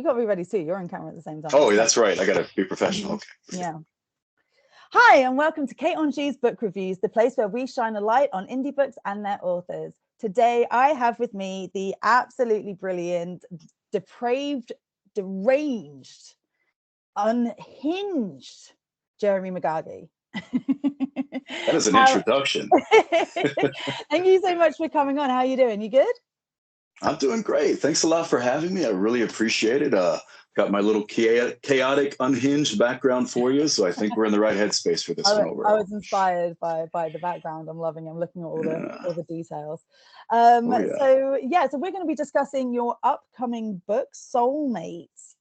got to be ready too. You're on camera at the same time. Oh, that's right. I got to be professional. Okay. Yeah. Hi, and welcome to Kate Anjou's Book Reviews, the place where we shine a light on indie books and their authors. Today, I have with me the absolutely brilliant, depraved, deranged, unhinged Jeremy Megargee. That is an introduction. Thank you so much for coming on. How are you doing? You good? I'm doing great. Thanks a lot for having me. I really appreciate it. Got my little chaotic, unhinged background for you, so I think we're in the right headspace for this one overall. I was inspired by the background. I'm loving it. I'm looking at all the details. So we're going to be discussing your upcoming book, Soulmates.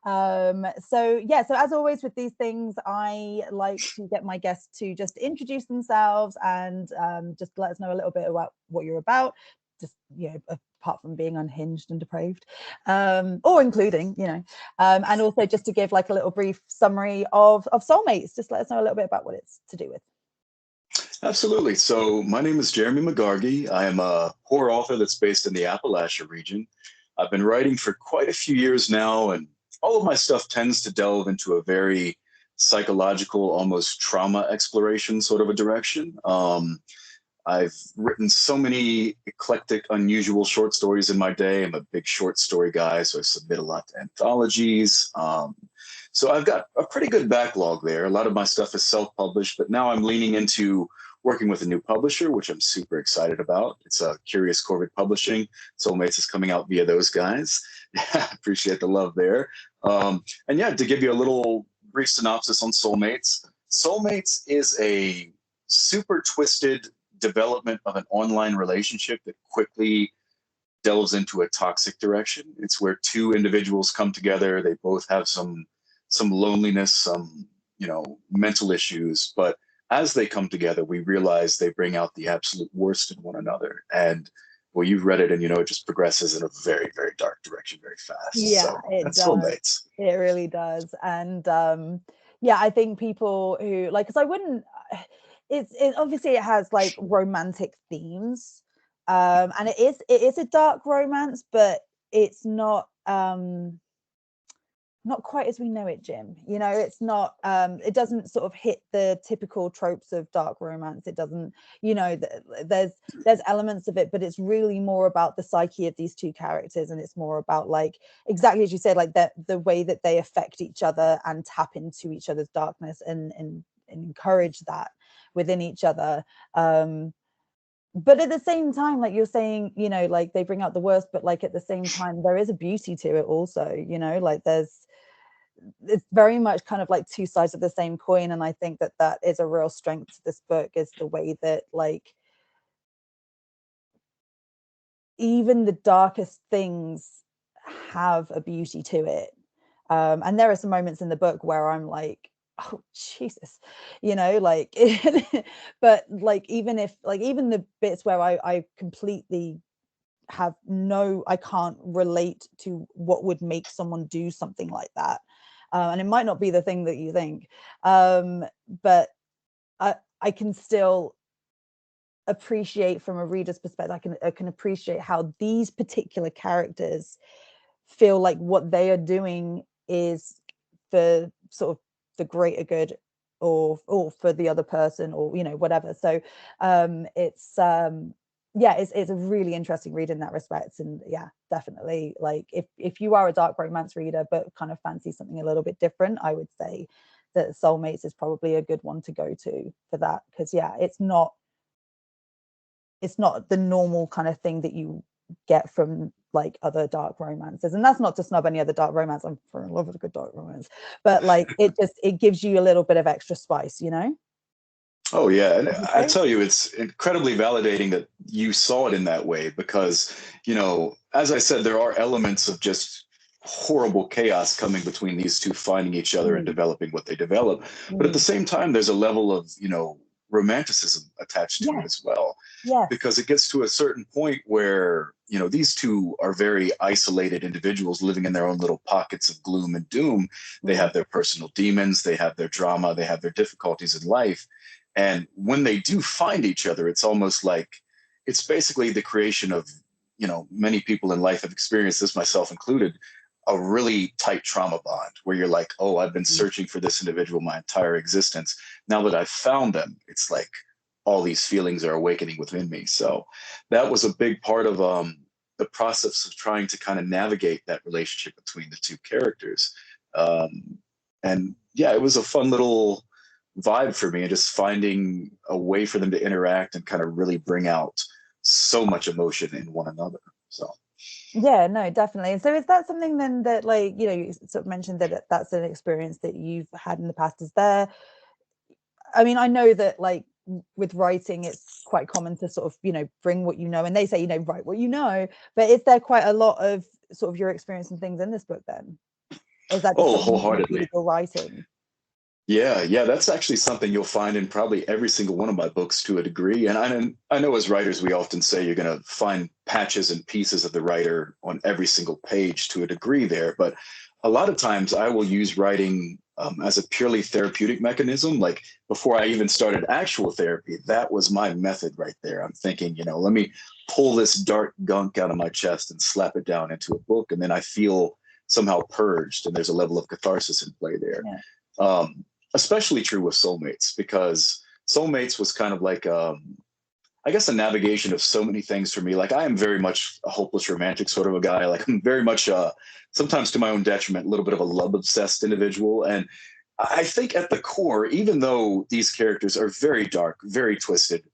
So as always with these things, I like to get my guests to just introduce themselves and just let us know a little bit about what you're about, just, you know, apart from being unhinged and depraved, or including, you know, and also just to give like a little brief summary of Soulmates. Just let us know a little bit about what it's to do with. Absolutely. So my name is Jeremy Megargee. I am a horror author that's based in the Appalachia region. I've been writing for quite a few years now, and all of my stuff tends to delve into a very psychological, almost trauma exploration sort of a direction. I've written so many eclectic, unusual short stories in my day. I'm a big short story guy, so I submit a lot to anthologies. So I've got a pretty good backlog there. A lot of my stuff is self-published, but now I'm leaning into working with a new publisher, which I'm super excited about. It's Curious Corvid Publishing. Soulmates is coming out via those guys. Appreciate the love there. And yeah, to give you a little brief synopsis on Soulmates, Soulmates is a super twisted development of an online relationship that quickly delves into a toxic direction. It's where two individuals come together. They both have some loneliness, some, you know, mental issues, but as they come together, we realize they bring out the absolute worst in one another. And well, you've read it, and you know it just progresses in a very, very dark direction very fast. Yeah, so it does. Soulmates. It really does. And yeah, I think people who like, because I wouldn't. It obviously it has like romantic themes, and it is a dark romance, but it's not quite as we know it, Jim. You know, it's not it doesn't sort of hit the typical tropes of dark romance. It doesn't, you know, there's elements of it, but it's really more about the psyche of these two characters, and it's more about, like, exactly as you said, like the way that they affect each other and tap into each other's darkness and encourage that within each other. But at the same time, like you're saying, you know, like they bring out the worst, but like at the same time there is a beauty to it also, you know, like it's very much kind of like two sides of the same coin. And I think that is a real strength to this book, is the way that, like, even the darkest things have a beauty to it. And there are some moments in the book where I'm like, oh Jesus, you know, like but like even the bits where I completely have I can't relate to what would make someone do something like that, and it might not be the thing that you think, but I can still appreciate, from a reader's perspective, I can appreciate how these particular characters feel like what they are doing is for sort of the greater good, or for the other person, or, you know, whatever. So it's a really interesting read in that respect. And yeah, definitely, like if you are a dark romance reader but kind of fancy something a little bit different, I would say that Soulmates is probably a good one to go to for that, because yeah, it's not the normal kind of thing that you get from like other dark romances. And that's not to snub any other dark romance. I'm in love with a good dark romance, but like it gives you a little bit of extra spice, you know? Oh yeah, and I tell you, it's incredibly validating that you saw it in that way, because, you know, as I said, there are elements of just horrible chaos coming between these two finding each other and developing what they develop. But at the same time, there's a level of, you know, romanticism attached to it as well. Yeah. Because it gets to a certain point where, you know, these two are very isolated individuals living in their own little pockets of gloom and doom. They have their personal demons, they have their drama, they have their difficulties in life. And when they do find each other, it's almost like it's basically the creation of, many people in life have experienced this, myself included, a really tight trauma bond where you're like, oh, I've been searching for this individual my entire existence. Now that I've found them, it's like all these feelings are awakening within me. So that was a big part of the process of trying to kind of navigate that relationship between the two characters. And yeah, it was a fun little vibe for me, and just finding a way for them to interact and kind of really bring out so much emotion in one another. So Yeah, no, definitely. And so is that something then that, like, you sort of mentioned that that's an experience that you've had in the past? Is there, I mean, I know that, like, with writing, it's quite common to sort of, bring what you know, and they say, write what you know, but is there quite a lot of sort of your experience and things in this book then? Or is that just oh, something that you do wholeheartedly. with your writing? Yeah, that's actually something you'll find in probably every single one of my books to a degree. And I know as writers, we often say you're going to find patches and pieces of the writer on every single page to a degree there. But a lot of times I will use writing as a purely therapeutic mechanism. Like before I even started actual therapy, that was my method right there. I'm thinking, let me pull this dark gunk out of my chest and slap it down into a book. And then I feel somehow purged, and there's a level of catharsis in play there. Yeah. Um, Especially true with Soulmates, because Soulmates was kind of like I guess a navigation of so many things for me. Like I am very much a hopeless romantic sort of a guy. Like I'm very much sometimes to my own detriment, a little bit of a love obsessed individual. And I think at the core, even though these characters are very dark, very twisted,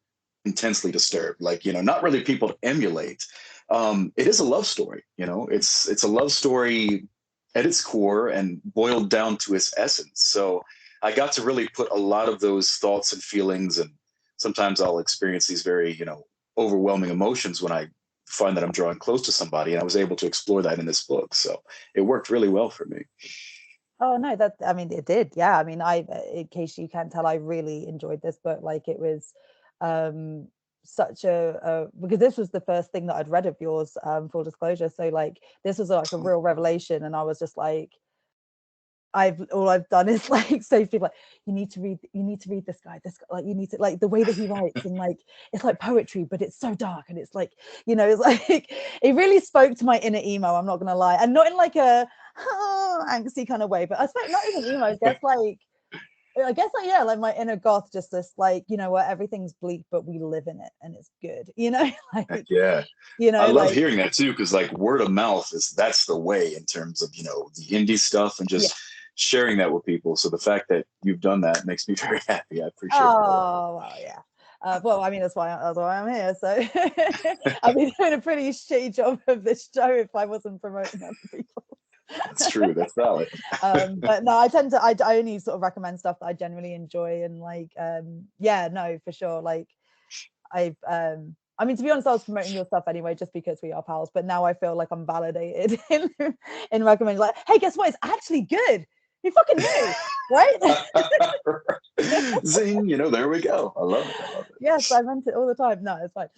intensely disturbed, like, not really people to emulate, it is a love story. It's a love story at its core and boiled down to its essence. So I got to really put a lot of those thoughts and feelings, and sometimes I'll experience these very, overwhelming emotions when I find that I'm drawing close to somebody, and I was able to explore that in this book. So it worked really well for me. Oh no, I mean, it did. Yeah. I mean, in case you can't tell, I really enjoyed this book. Like, it was um such because this was the first thing that I'd read of yours, full disclosure. So, like, this was like a real revelation, and I was just like, all I've done is like say to people, like, you need to read this guy, like, you need to, like, the way that he writes, and like, it's like poetry, but it's so dark, and it's like, it's like, it really spoke to my inner emo, I'm not gonna lie, and not in like a angsty kind of way, but I suppose not even emo, I guess like, yeah, like my inner goth, just this, like, where everything's bleak but we live in it and it's good, Heck like, yeah. I love like, hearing that too, because like word of mouth that's the way in terms of, the indie stuff and yeah. just sharing that with people. So the fact that you've done that makes me very happy. I appreciate that a lot. Oh, well, yeah. Well, I mean, that's why I'm here. So I'd be doing a pretty shitty job of this show if I wasn't promoting other people. That's true. That's valid. But no, I only sort of recommend stuff that I genuinely enjoy, and like, yeah, no, for sure. Like, I mean, to be honest, I was promoting your stuff anyway, just because we are pals. But now I feel like I'm validated in recommending, like, hey, guess what? It's actually good. You fucking knew, right? Zing, there we go. I love it. I love it. Yes, I meant it all the time. No, it's fine.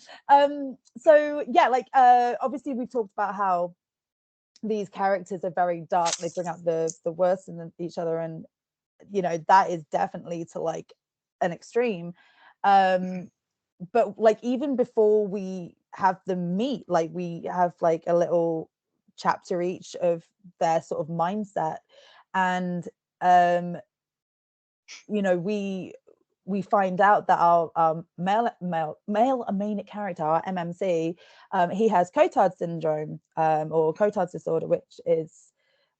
So yeah, like, obviously we've talked about how these characters are very dark. They bring out the worst in each other, and that is definitely to like an extreme. But like, even before we have them meet, like, we have like a little chapter each of their sort of mindset, and um we find out that our male amanic character, our MMC, he has Cotard syndrome, or Cotard's disorder, which is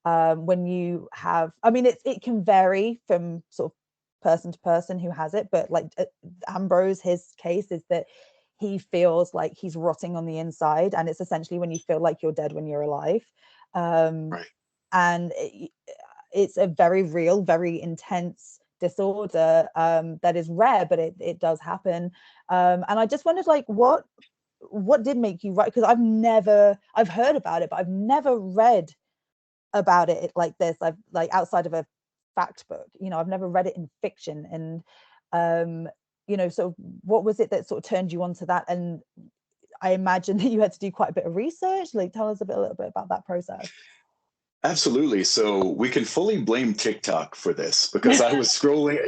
when you have, I mean, it can vary from sort of person to person who has it, but like, Ambrose, his case is that he feels like he's rotting on the inside, and it's essentially when you feel like you're dead when you're alive. um, Right. and it's a very real, very intense disorder, that is rare, but it does happen. And I just wondered, like, what did make you write? Because I've heard about it, but I've never read about it like this. I've, like, outside of a fact book, I've never read it in fiction. And so what was it that sort of turned you onto that? And I imagine that you had to do quite a bit of research. Like, tell us a little bit about that process. Absolutely. So we can fully blame TikTok for this because I was scrolling,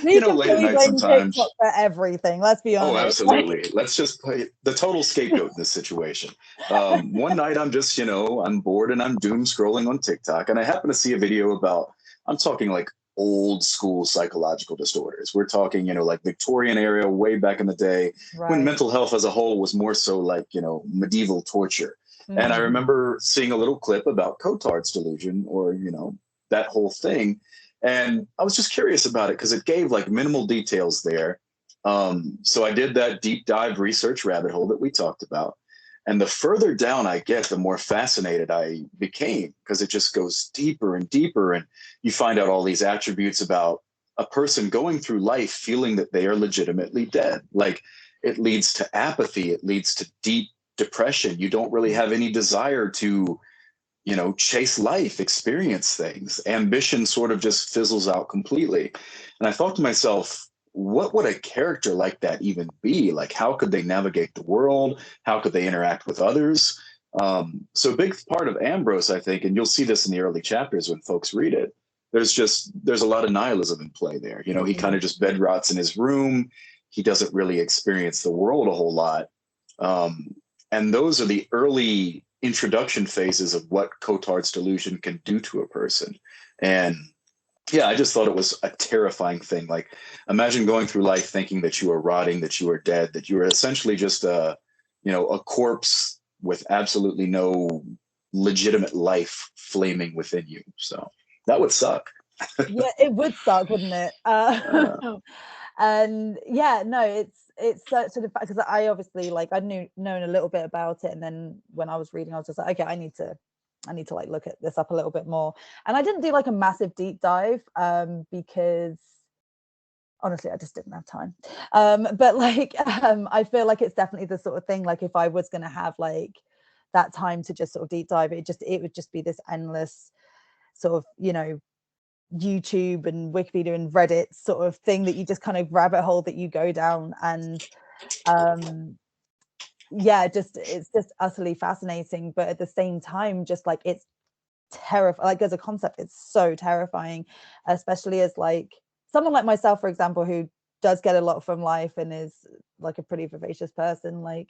We can late at fully night blame TikTok sometimes. for everything, let's be Oh, honest. absolutely. Let's just play the total scapegoat in this situation. One night I'm just, I'm bored and I'm doom scrolling on TikTok, and I happen to see a video about, I'm talking like old school psychological disorders. We're talking, like Victorian era, way back in the day when Right. mental health as a whole was more so like, medieval torture. And I Mm, remember seeing a little clip about Cotard's delusion or, that whole thing. And I was just curious about it because it gave like minimal details there. So I did that deep dive research rabbit hole that we talked about. And the further down I get, the more fascinated I became because it just goes deeper and deeper. And you find out all these attributes about a person going through life feeling that they are legitimately dead. Like it leads to apathy, it leads to deep depression. You don't really have any desire to, chase life, experience things. Ambition sort of just fizzles out completely. And I thought to myself, what would a character like that even be? Like, how could they navigate the world? How could they interact with others? So a big part of Ambrose, I think, and you'll see this in the early chapters when folks read it, there's a lot of nihilism in play there. He kind mm, of just bed rots in his room. He doesn't really experience the world a whole lot. Um, and those are the early introduction phases of what Cotard's delusion can do to a person. And yeah, I just thought it was a terrifying thing. Like, imagine going through life thinking that you are rotting, that you are dead, that you are essentially just a corpse with absolutely no legitimate life flaming within you. So that would suck. yeah, it would suck, wouldn't it? Uh, And yeah, no, it's sort of because I obviously like I knew known a little bit about it, and then when I was reading I was just like, okay, I need to like look at this up a little bit more. And I didn't do like a massive deep dive because honestly I just didn't have time. But like I feel like it's definitely the sort of thing, like if I was going to have like that time to just sort of deep dive, it would just be this endless sort of, YouTube and Wikipedia and Reddit sort of thing that you just kind of rabbit hole that you go down. And um yeah, it's just utterly fascinating, but at the same time just like it's terrifying. Like as a concept it's so terrifying, especially as like someone like myself, for example, who does get a lot from life and is like a pretty vivacious person. Like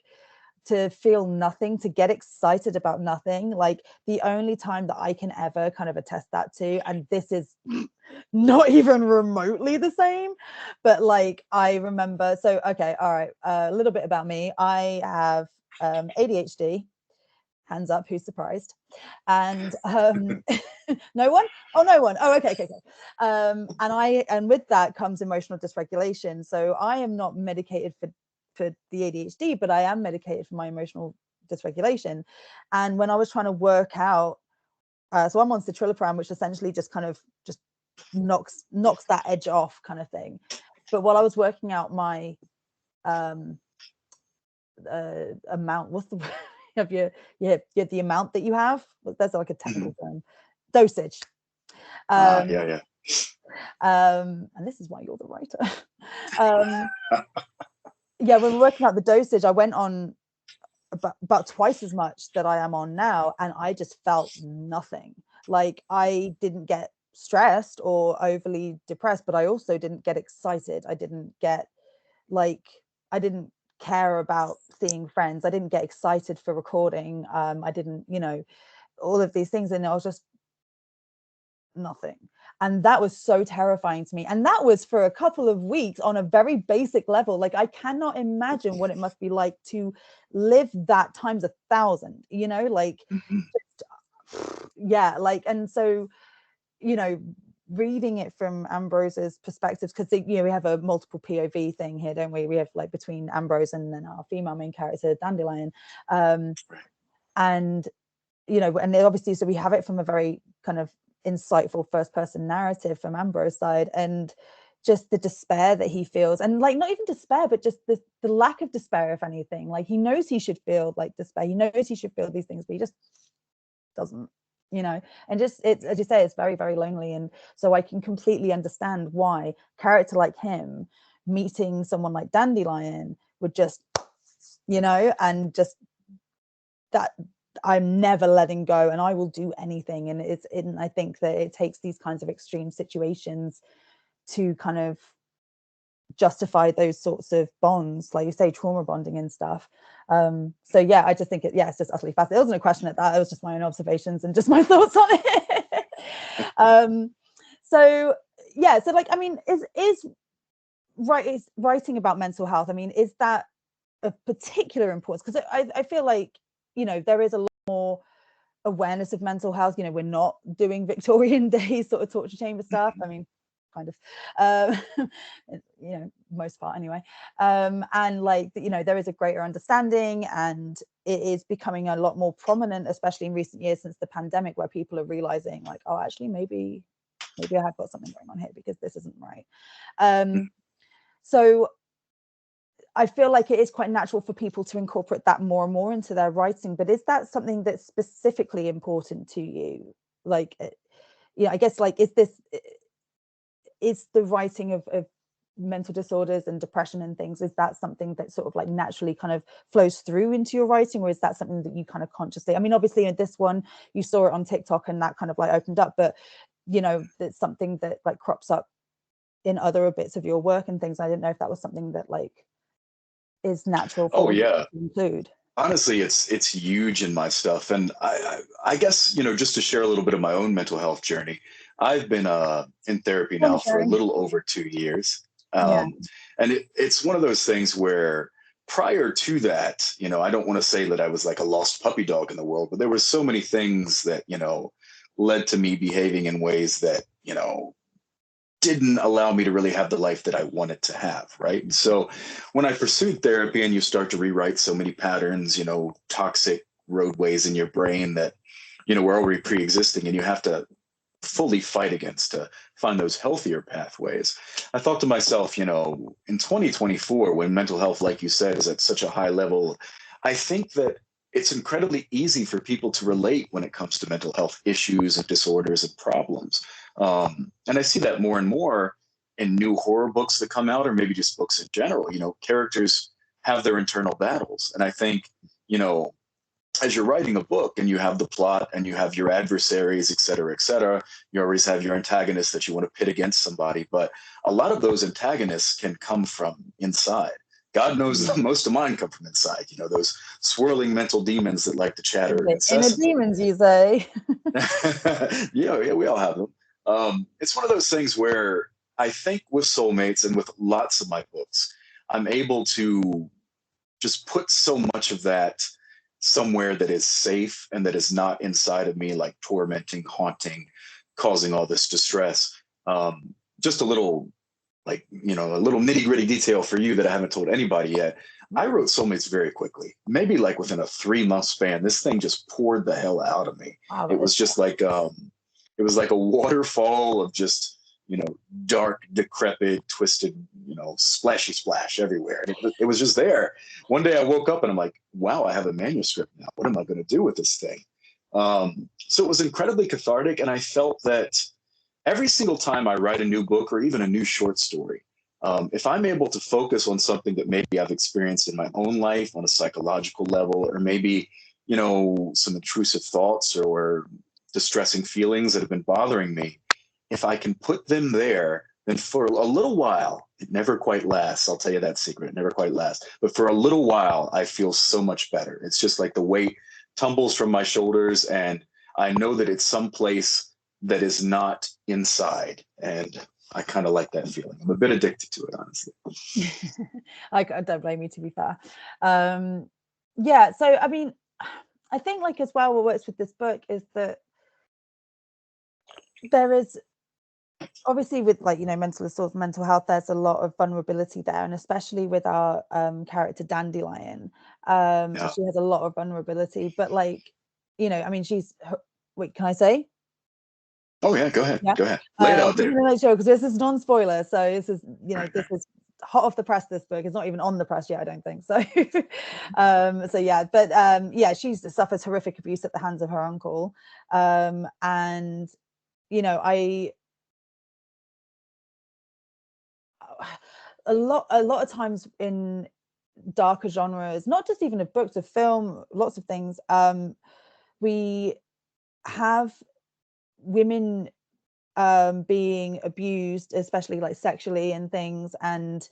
to feel nothing, to get excited about nothing, like the only time that I can ever kind of attest that to, and this is not even remotely the same, but like I remember, so okay, all right, a little bit about me. I have ADHD. Hands up, who's surprised? And no one. Oh, no one. Oh, okay. And with that comes emotional dysregulation. So I am not medicated for the ADHD, but I am medicated for my emotional dysregulation. And when I was trying to work out, so I'm on citalopram, which essentially just kind of just knocks that edge off, kind of thing. But while I was working out my um amount, what's the of your the amount that you have, that's like a technical term, dosage. um yeah, yeah. and this is why you're the writer. um yeah, when we're working out the dosage, I went on about twice as much that I am on now, and I just felt nothing. Like I didn't get stressed or overly depressed, but I also didn't get excited. I didn't get like I didn't care about seeing friends. I didn't get excited for recording. I didn't, all of these things, and I was just nothing. And that was so terrifying to me. And that was for a couple of weeks on a very basic level. Like I cannot imagine what it must be like to live that times 1,000, like Mhm. yeah, like, and so, you know, reading it from Ambrose's perspectives, because we have a multiple POV thing here, don't we? We have like between Ambrose and then our female main character, Dandelion. And and obviously, so we have it from a very kind of insightful first person narrative from Ambrose's side, and just the despair that he feels, and like not even despair, but just the lack of despair, if anything. Like he knows he should feel like despair, he knows he should feel these things, but he just doesn't, and just it's, as you say, it's very, very lonely. And so I can completely understand why a character like him meeting someone like Dandelion would just, and just that I'm never letting go, and I will do anything. And I think that it takes these kinds of extreme situations to kind of justify those sorts of bonds, like you say, trauma bonding and stuff. So yeah, I just think it's just utterly fascinating. It wasn't a question at that, it was just my own observations and just my thoughts on it. So yeah, so like, I mean, is writing about mental health, I mean, is that of particular importance? Because I feel like, you know, there is a lot more awareness of mental health. You know, we're not doing Victorian days sort of torture chamber stuff. I mean, kind of, you know, most part anyway. And like, you know, there is a greater understanding, and it is becoming a lot more prominent, especially in recent years since the pandemic, where people are realizing like, oh, actually, maybe I have got something going on here, because this isn't right. So I feel like it is quite natural for people to incorporate that more and more into their writing. But is that something that's specifically important to you? Like, you know, I guess, like, is the writing of mental disorders and depression and things, is that something that sort of like naturally kind of flows through into your writing, or is that something that you kind of consciously, I mean, obviously in this one you saw it on TikTok and that kind of like opened up, but you know, it's something that like crops up in other bits of your work and things. I didn't know if that was something that like is natural Oh for you yeah. to include. Honestly, it's huge in my stuff, and I guess, you know, just to share a little bit of my own mental health journey. I've been in therapy Tell me, now for a Sharon. little over 2 years, Yeah. and it's one of those things where prior to that, you know, I don't want to say that I was like a lost puppy dog in the world, but there were so many things that, you know, led to me behaving in ways that, you know, didn't allow me to really have the life that I wanted to have, right? So when I pursued therapy, and you start to rewrite so many patterns, you know, toxic roadways in your brain that, you know, were already pre-existing, and you have to fully fight against to find those healthier pathways. I thought to myself, you know, in 2024, when mental health, like you said, is at such a high level, I think that it's incredibly easy for people to relate when it comes to mental health issues and disorders and problems. And I see that more and more in new horror books that come out, or maybe just books in general. You know, characters have their internal battles. And I think, you know, as you're writing a book and you have the plot and you have your adversaries, et cetera, you always have your antagonists that you want to pit against somebody. But a lot of those antagonists can come from inside. God knows that most of mine come from inside, you know, those swirling mental demons that like to chatter The inner incessantly. demons, you say. Yeah, we all have them. It's one of those things where I think with Soulmates and with lots of my books, I'm able to just put so much of that somewhere that is safe and that is not inside of me, like tormenting, haunting, causing all this distress. Just a little, like, you know, a little nitty gritty detail for you that I haven't told anybody yet. I wrote Soulmates very quickly, maybe like within a 3 month span. This thing just poured the hell out of me. Wow, It that is was just like, it was like a waterfall of just, you know, dark, decrepit, twisted, you know, splashy splash everywhere. And it was just there. One day I woke up and I'm like, wow, I have a manuscript now. What am I going to do with this thing? So it was incredibly cathartic. And I felt that every single time I write a new book or even a new short story, if I'm able to focus on something that maybe I've experienced in my own life on a psychological level, or maybe, you know, some intrusive thoughts or distressing feelings that have been bothering me, if I can put them there, then for a little while, it never quite lasts. I'll tell you that secret. It never quite lasts. But for a little while, I feel so much better. It's just like the weight tumbles from my shoulders, and I know that it's someplace that is not inside. And I kind of like that feeling. I'm a bit addicted to it, honestly. I don't blame you, to be fair. Yeah, so I mean, I think like as well what works with this book is that there is obviously, with like, you know, mental assault, mental health, there's a lot of vulnerability there, and especially with our character Dandelion, Yeah. she has a lot of vulnerability, but like, you know, I mean, wait, can I say? Oh, yeah. Go ahead. Yeah. Go ahead. Lay it out Just there. want to make sure, because this is non-spoiler, so this is, you know, this is hot off the press. This book is not even on the press yet, I don't think so. So yeah, but yeah, she suffers horrific abuse at the hands of her uncle, and you know, a lot of times in darker genres, not just even of books, of film, lots of things, we have women being abused, especially like sexually and things, and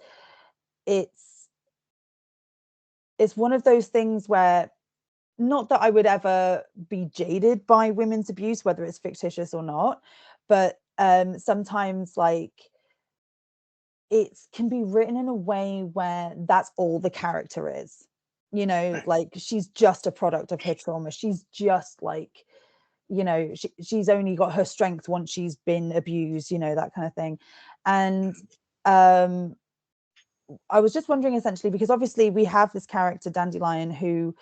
it's one of those things where, not that I would ever be jaded by women's abuse, whether it's fictitious or not, but sometimes like it can be written in a way where that's all the character is, you know, like she's just a product of her trauma. She's just like, you know, she's only got her strength once she's been abused, you know, that kind of thing. And I was just wondering, essentially, because obviously we have this character Dandelion who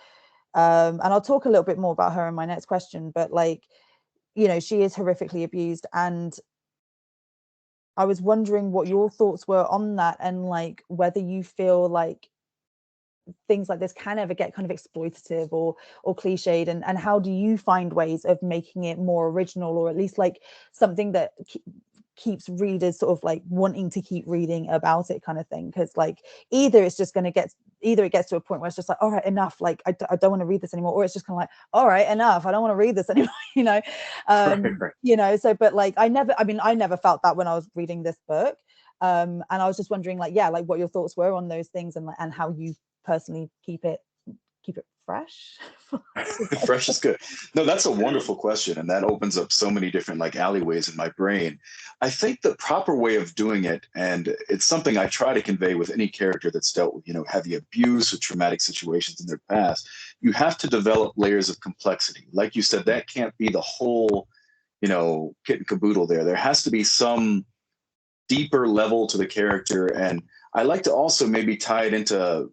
and I'll talk a little bit more about her in my next question, but like, you know, she is horrifically abused, and I was wondering what your thoughts were on that, and like whether you feel like things like this can ever get kind of exploitative or cliched, and how do you find ways of making it more original, or at least like something that keeps readers sort of like wanting to keep reading about it, kind of thing? Because like either it's just going to get, either it gets to a point where it's just like, all right, enough, like I don't want to read this anymore, or it's just kind of like, all right, enough, I don't want to read this anymore, you know. Right. You know, so but like I never felt that when I was reading this book, and I was just wondering, like, yeah, like what your thoughts were on those things, and like, and how you personally keep it fresh. Fresh is good. No, that's a wonderful question, and that opens up so many different like alleyways in my brain. I think the proper way of doing it, and it's something I try to convey with any character that's dealt with, you know, heavy abuse or traumatic situations in their past, you have to develop layers of complexity. Like you said, that can't be the whole, you know, kit and caboodle there. There has to be some deeper level to the character. And I like to also maybe tie it into,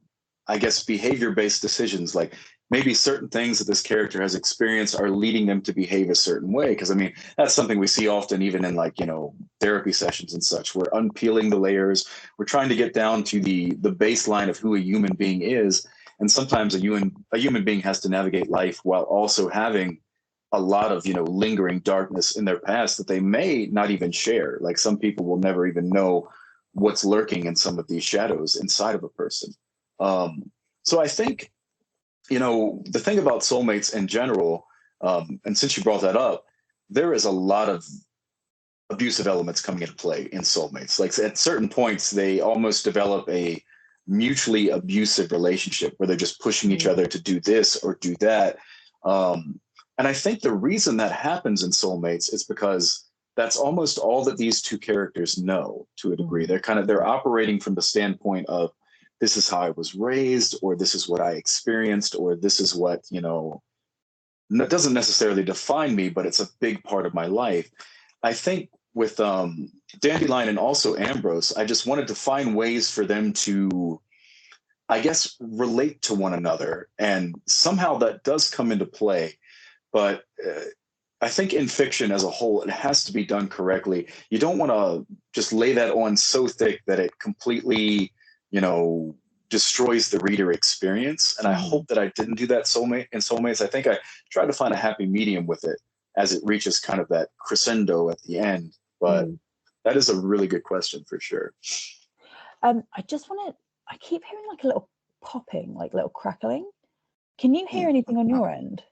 I guess, behavior-based decisions, like maybe certain things that this character has experienced are leading them to behave a certain way. Because I mean, that's something we see often, even in like, you know, therapy sessions and such. We're unpeeling the layers. We're trying to get down to the baseline of who a human being is. And sometimes a human being has to navigate life while also having a lot of, you know, lingering darkness in their past that they may not even share. Like some people will never even know what's lurking in some of these shadows inside of a person. So I think, you know, the thing about soulmates in general, and since you brought that up, there is a lot of abusive elements coming into play in soulmates. Like at certain points, they almost develop a mutually abusive relationship where they're just pushing each other to do this or do that. And I think the reason that happens in soulmates is because that's almost all that these two characters know to a degree. They're operating from the standpoint of, this is how I was raised, or this is what I experienced, or this is what, you know, it doesn't necessarily define me, but it's a big part of my life. I think with Dandelion and also Ambrose, I just wanted to find ways for them to, I guess, relate to one another. And somehow that does come into play. But I think in fiction as a whole, it has to be done correctly. You don't want to just lay that on so thick that it completely, you know, destroys the reader experience. And I hope that I didn't do that in Soulmates. I think I tried to find a happy medium with it as it reaches kind of that crescendo at the end. But that is a really good question for sure. I just want to, I keep hearing like a little popping, like little crackling. Can you hear anything on your end?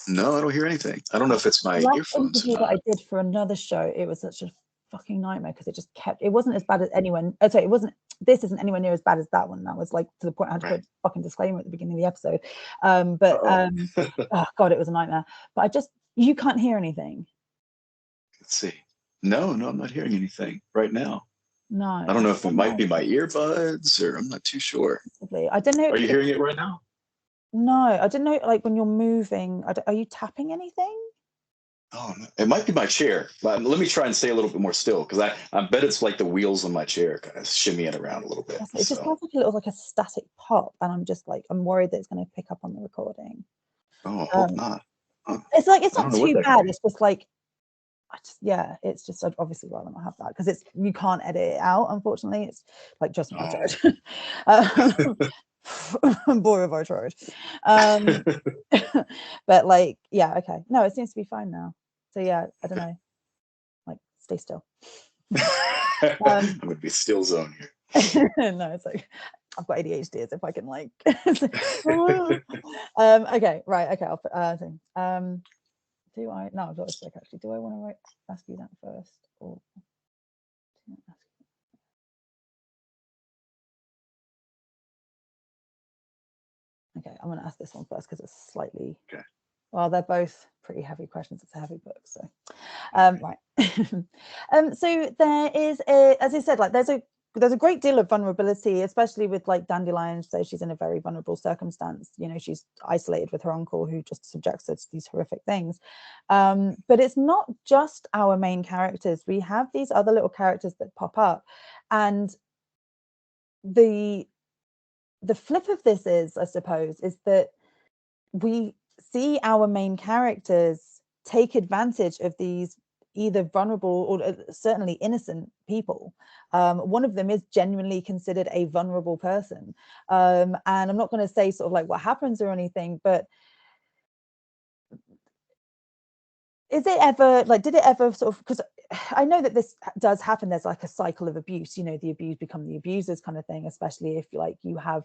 No, I don't hear anything. I don't know if it's my earphones or interview not. that I did for another show, it was such a fucking nightmare because it just kept, it wasn't as bad as anyone, sorry, it wasn't, this isn't anywhere near as bad as that one. That was like to the point I had to put a fucking disclaimer at the beginning of the episode. Oh God, it was a nightmare. But I just, you can't hear anything. Let's see. No, I'm not hearing anything right now. No. I don't know if it might be my earbuds or I'm not too sure. Possibly. I don't know. Are you hearing it right now? No, I didn't know, like when you're moving, are you tapping anything? Oh, no. It might be my chair. Let me try and stay a little bit more still, because I bet it's like the wheels on my chair kind of shimmying around a little bit. It just sounds like a little, like a static pop, and I'm just like, I'm worried that it's going to pick up on the recording. Oh, I hope not. It's like, it's not too bad. It's just like, it's just, I'd obviously rather not have that because it's, you can't edit it out, unfortunately. It's like just my tried. Boy, have I tried. But like, yeah, okay. No, it seems to be fine now. So yeah, I don't know. Like, stay still. I'm gonna be still zone here. No, it's like, I've got ADHD, as if I can like. Okay, right. Okay, I'll put do I? No, I've got a sec actually. Do I want to ask you that first, or? Okay, I'm going to ask this one first because it's slightly. Okay. Well, they're both pretty heavy questions. It's a heavy book, so right. So there is as I said, like there's a great deal of vulnerability, especially with like Dandelion. So she's in a very vulnerable circumstance. You know, she's isolated with her uncle, who just subjects her to these horrific things. But it's not just our main characters. We have these other little characters that pop up, and the flip of this is, I suppose, is that we see our main characters take advantage of these either vulnerable or certainly innocent people. One of them is genuinely considered a vulnerable person. And I'm not going to say sort of like what happens or anything, but is it ever like, did it ever sort of, because I know that this does happen, there's like a cycle of abuse, you know, the abused become the abusers kind of thing, especially if like you have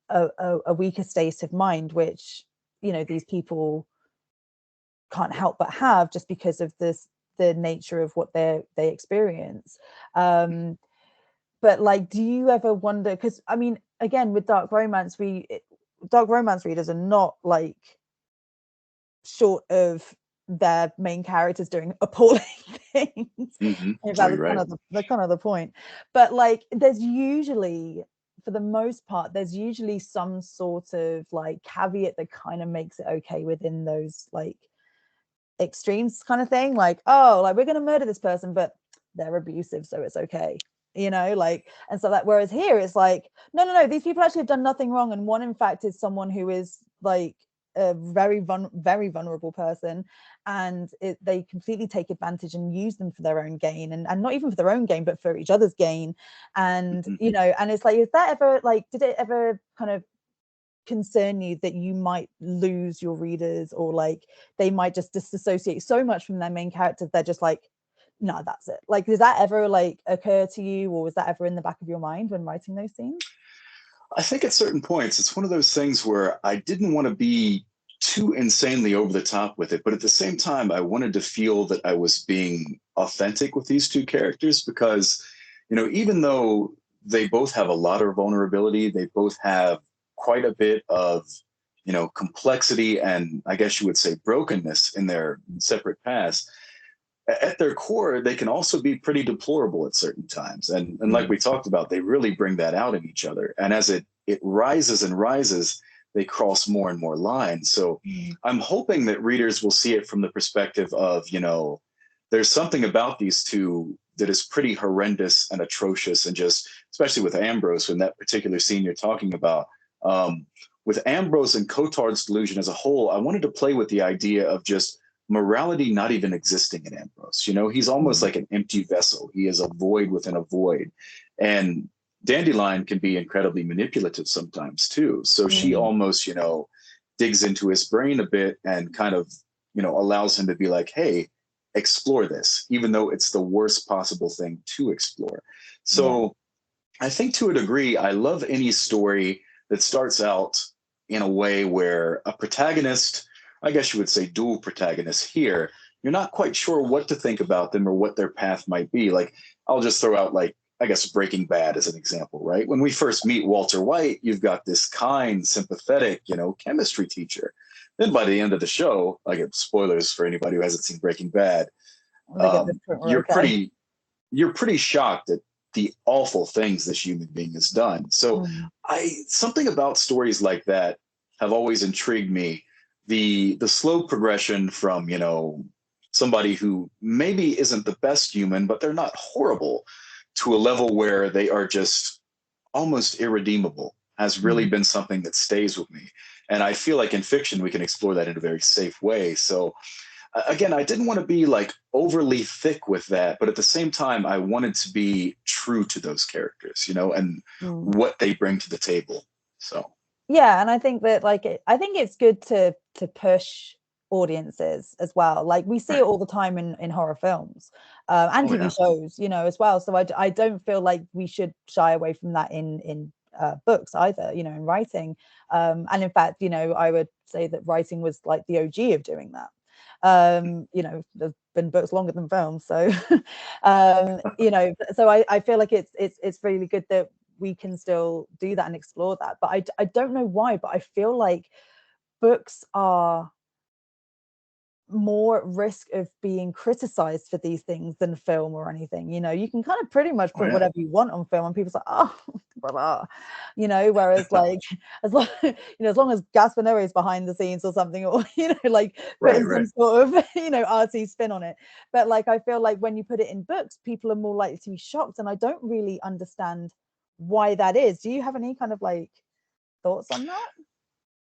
a weaker state of mind, which, you know, these people can't help but have just because of the nature of what they experience. But like, do you ever wonder, because I mean, again, with dark romance readers are not like short of their main characters doing appalling things. Mm-hmm. In Oh, fact, you're right. that's kind of the point. But like, there's usually, for the most part, there's usually some sort of like caveat that kind of makes it okay within those like extremes kind of thing. Like, oh, like we're going to murder this person, but they're abusive, so it's okay. You know, like, and so that, whereas here it's like, no, these people actually have done nothing wrong. And one, in fact, is someone who is like a very vulnerable person, and they completely take advantage and use them for their own gain, and not even for their own gain, but for each other's gain. And Mm-hmm. you know, and it's like, is that ever like, did it ever kind of concern you that you might lose your readers, or like they might just disassociate so much from their main characters, they're just like, no, that's it? Like, does that ever like occur to you, or was that ever in the back of your mind when writing those scenes? I think at certain points, it's one of those things where I didn't want to be too insanely over the top with it, but at the same time, I wanted to feel that I was being authentic with these two characters because, you know, even though they both have a lot of vulnerability, they both have quite a bit of, you know, complexity and I guess you would say brokenness in their separate paths. At their core, they can also be pretty deplorable at certain times. And like we talked about, they really bring that out in each other. And as it rises and rises, they cross more and more lines. So I'm hoping that readers will see it from the perspective of, you know, there's something about these two that is pretty horrendous and atrocious. And just, especially with Ambrose, in that particular scene you're talking about, with Ambrose and Cotard's delusion as a whole, I wanted to play with the idea of just morality not even existing in Ambrose. You know, he's almost like an empty vessel. He is a void within a void. And Dandelion can be incredibly manipulative sometimes too. So she almost, you know, digs into his brain a bit and kind of, you know, allows him to be like, hey, explore this, even though it's the worst possible thing to explore. So I think to a degree, I love any story that starts out in a way where a protagonist, I guess you would say dual protagonists here, you're not quite sure what to think about them or what their path might be. Like, I'll just throw out, like, I guess Breaking Bad as an example, right? When we first meet Walter White, you've got this kind, sympathetic, you know, chemistry teacher. Then by the end of the show, like, spoilers for anybody who hasn't seen Breaking Bad, you're pretty you're pretty shocked at the awful things this human being has done. So I something about stories like that have always intrigued me. The slow progression from, you know, somebody who maybe isn't the best human, but they're not horrible, to a level where they are just almost irredeemable has really been something that stays with me. And I feel like in fiction we can explore that in a very safe way. So again, I didn't want to be like overly thick with that, but at the same time, I wanted to be true to those characters, you know, and what they bring to the table. So yeah, and I think that like I think it's good to push audiences as well. Like we see it all the time in horror films and oh TV yeah. shows, you know, as well. So I don't feel like we should shy away from that in books either, you know, in writing. And in fact, you know, I would say that writing was like the OG of doing that. You know, there's been books longer than films, so you know, so I feel like it's really good that we can still do that and explore that. But I don't know why, but I feel like books are more at risk of being criticized for these things than film or anything. You know, you can kind of pretty much Oh put yeah. whatever you want on film and people's like, oh, blah, blah. You know, whereas like as long you know, as long as Gaspar Noé is behind the scenes or something, or you know, like Right, putting right. some sort of you know, artsy spin on it. But like I feel like when you put it in books, people are more likely to be shocked, and I don't really understand why that is. Do you have any kind of like thoughts on that?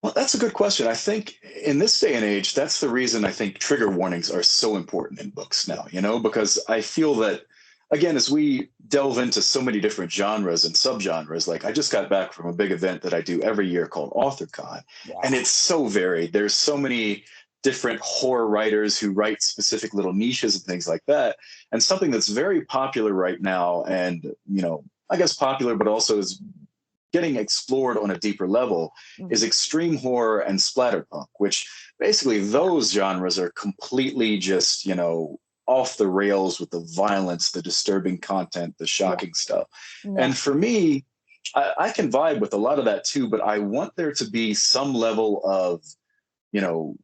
Well, that's a good question. I think in this day and age, that's the reason I think trigger warnings are so important in books now, you know, because I feel that, again, as we delve into so many different genres and subgenres, like I just got back from a big event that I do every year called AuthorCon, and Yeah. it's so varied. There's so many different horror writers who write specific little niches and things like that. And something that's very popular right now, and, you know, I guess popular, but also is getting explored on a deeper level is Mm. extreme horror and splatterpunk, which basically those genres are completely just, you know, off the rails with the violence, the disturbing content, the Yeah. shocking stuff. Yeah. And for me, I can vibe with a lot of that too, but I want there to be some level of, you know,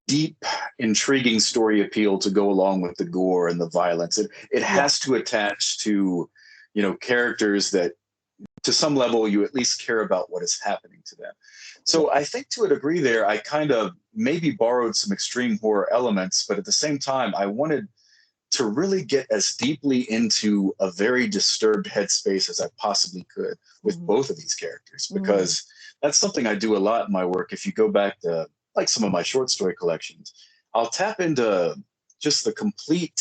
deep, intriguing story appeal to go along with the gore and the violence. It Yeah. has to attach to, you know, characters that to some level you at least care about what is happening to them. Yeah. So I think to a degree there I kind of maybe borrowed some extreme horror elements, but at the same time I wanted to really get as deeply into a very disturbed headspace as I possibly could with Mhm. both of these characters, Mhm. because that's something I do a lot in my work. If you go back to like some of my short story collections, I'll tap into just the complete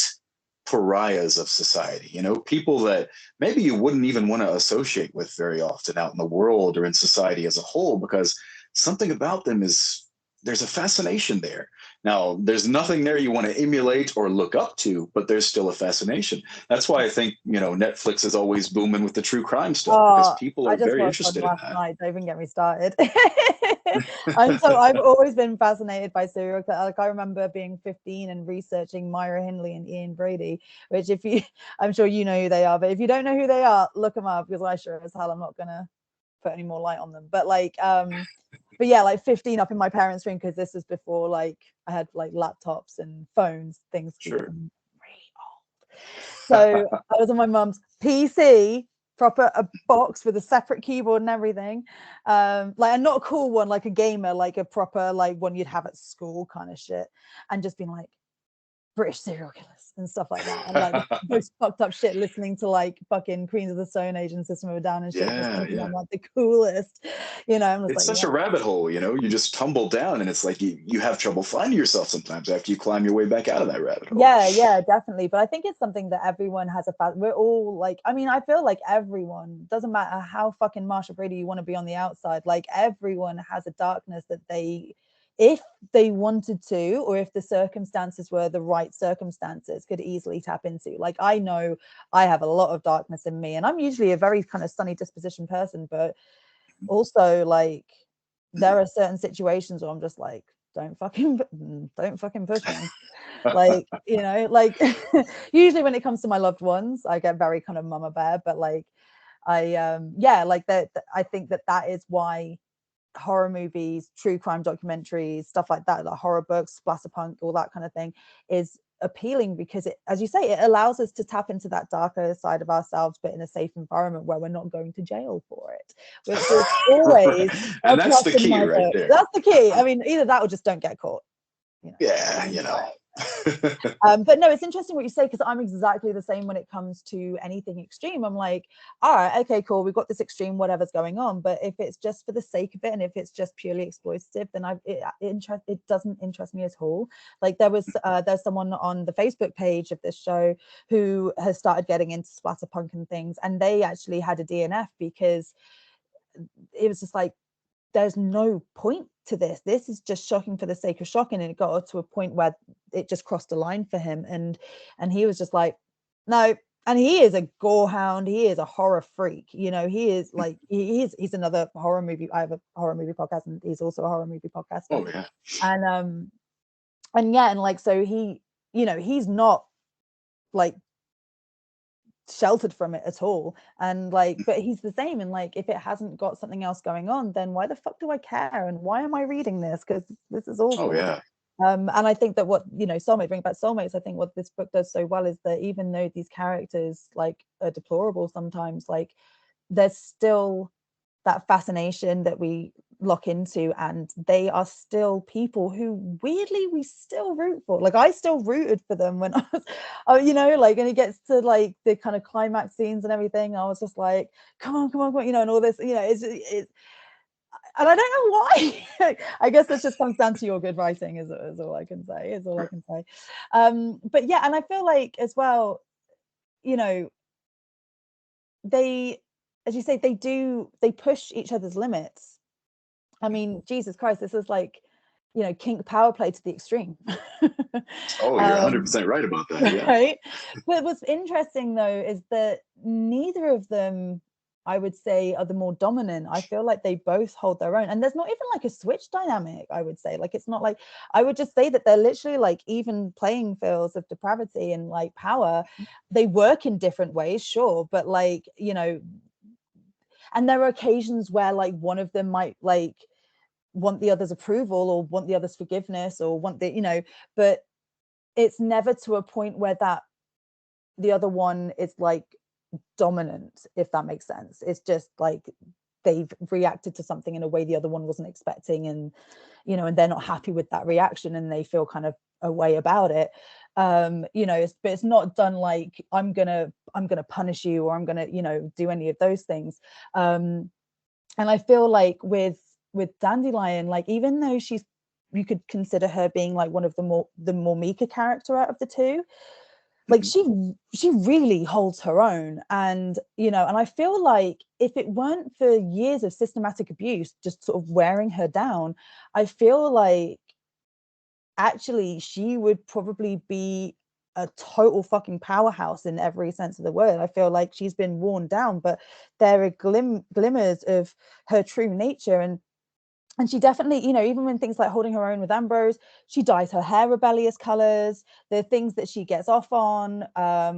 pariahs of society, you know, people that maybe you wouldn't even want to associate with very often out in the world or in society as a whole, because something about them is there's a fascination there. Now, there's nothing there you want to emulate or look up to, but there's still a fascination. That's why I think, you know, Netflix is always booming with the true crime stuff, because Oh, people I are just very watched one interested in last that. night. Don't even get me started. And so I've always been fascinated by serial killers. Like I remember being 15 and researching Myra Hindley and Ian Brady, which if you, I'm sure you know who they are, but if you don't know who they are, look them up because I sure as hell I'm not gonna put any more light on them. But yeah, like 15 up in my parents' room because this was before like I had like laptops and phones, things Sure. become really old. So I was on my mum's PC, proper a box with a separate keyboard and everything. Like and not a cool one, like a gamer, like a proper like one you'd have at school kind of shit. And just being like, British serial killers and stuff like that, and like the most fucked up shit, listening to like fucking Queens of the Stone Age and System of a Down and shit, just Yeah, thinking yeah. I'm like the coolest, you know. I'm just It's like, such yeah, a rabbit hole, you know, you just tumble down and it's like you have trouble finding yourself sometimes after you climb your way back out of that rabbit hole. yeah, definitely. But I think it's something that everyone has we're all like, I mean, I feel like everyone, doesn't matter how fucking Marsha Brady you want to be on the outside, like everyone has a darkness that they, if they wanted to, or if the circumstances were the right circumstances, could easily tap into. Like I know I have a lot of darkness in me, and I'm usually a very kind of sunny disposition person, but also like there are certain situations where I'm just like, don't fucking push me. Like, you know, like usually when it comes to my loved ones, I get very kind of mama bear, but like yeah, like that, I think that that is why horror movies, true crime documentaries, stuff like horror books, splatterpunk, all that kind of thing is appealing because it, as you say, it allows us to tap into that darker side of ourselves, but in a safe environment where we're not going to jail for it, which is always Right. a And that's plus the in key my right book. there. That's the key. I mean, either that or just don't get caught, you know. Yeah, you know. But no, it's interesting what you say because I'm exactly the same when it comes to anything extreme. I'm like, all right, okay, cool, we've got this extreme, whatever's going on. But if it's just for the sake of it and if it's just purely exploitative, then it doesn't interest me at all. Like there's someone on the Facebook page of this show who has started getting into splatterpunk and things, and they actually had a DNF because it was just like, there's no point to this. This is just shocking for the sake of shocking. And it got to a point where it just crossed a line for him. And he was just like, no, and he is a gorehound. He is a horror freak. You know, he is like he's another horror movie. I have a horror movie podcast, and he's also a horror movie podcaster. Oh yeah. And yeah, and like so he, you know, he's not like sheltered from it at all, and like but he's the same, and like if it hasn't got something else going on, then why the fuck do I care, and why am I reading this, because this is Oh awful. yeah. And I think that what, you know, soulmate, bring back soulmates, I think what this book does so well is that even though these characters like are deplorable sometimes, like there's still that fascination that we lock into, and they are still people who weirdly we still root for. Like I still rooted for them when I was, oh, you know, like, and it gets to like the kind of climax scenes and everything, I was just like, come on, come on, come on, you know, and all this, you know, it's and I don't know why. I guess this just comes down to your good writing, is all I can say. Is all I can say. But yeah, and I feel like as well, you know, they, as you say, they push each other's limits. I mean, Jesus Christ, this is like, you know, kink power play to the extreme. Oh, you're 100% right about that. Yeah. Right. But what's interesting though is that neither of them, I would say, are the more dominant. I feel like they both hold their own, and there's not even like a switch dynamic. I would say, like, it's not like, I would just say that they're literally like even playing fields of depravity and like power. They work in different ways, sure, but like, you know, and there are occasions where like one of them might like want the other's approval or want the other's forgiveness or want the, you know, but it's never to a point where that the other one is like dominant, if that makes sense. It's just like they've reacted to something in a way the other one wasn't expecting, and you know, and they're not happy with that reaction and they feel kind of a way about it. You know, but it's not done like I'm gonna punish you, or I'm gonna, you know, do any of those things. And I feel like with Dandelion, like even though she's, you could consider her being like one of the more meeker character out of the two, like she really holds her own. And you know, and I feel like if it weren't for years of systematic abuse just sort of wearing her down, I feel like actually she would probably be a total fucking powerhouse in every sense of the word. I feel like she's been worn down, but there are glimmers of her true nature. And she definitely, you know, even when things like holding her own with Ambrose, she dyes her hair rebellious colors. There are things that she gets off on,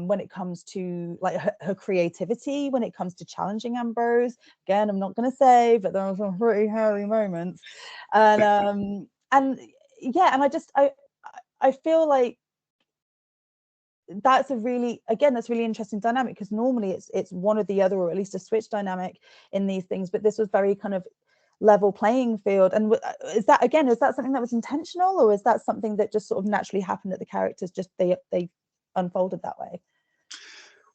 when it comes to like her creativity, when it comes to challenging Ambrose. Again, I'm not going to say, but there are some pretty hairy moments. And yeah, and I feel like that's a really, again, that's really interesting dynamic, because normally it's one or the other, or at least a switch dynamic in these things, but this was very kind of level playing field. And is that, again, is that something that was intentional, or is that something that just sort of naturally happened, that the characters just they unfolded that way?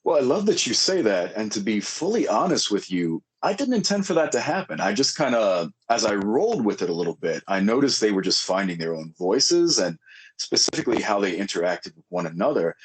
Well, I love that you say that. And to be fully honest with you, I didn't intend for that to happen. I just kind of, as I rolled with it a little bit, I noticed they were just finding their own voices, and specifically how they interacted with one another.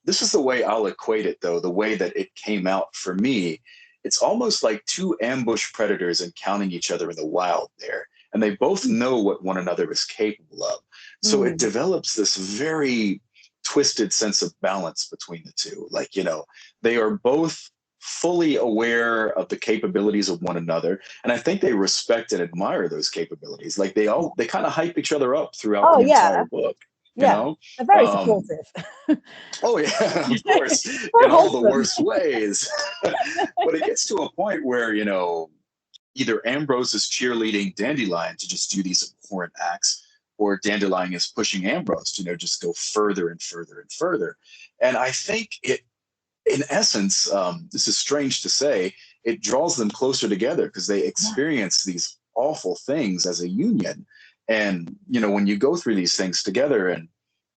This is the way I'll equate it, though, the way that it came out for me. It's almost like two ambush predators encountering each other in the wild there. And they both know what one another is capable of. So it develops this very twisted sense of balance between the two. Like, you know, they are both fully aware of the capabilities of one another, and I think they respect and admire those capabilities. Like they kind of hype each other up throughout the entire book, you Yeah, know. they're very supportive. Oh yeah, of course, in all the worst ways. But it gets to a point where, you know, either Ambrose is cheerleading Dandelion to just do these abhorrent acts, or Dandelion is pushing Ambrose to, you know, just go further and further and further. And I think it, in essence, this is strange to say, it draws them closer together because they experience these awful things as a union. And, you know, when you go through these things together, and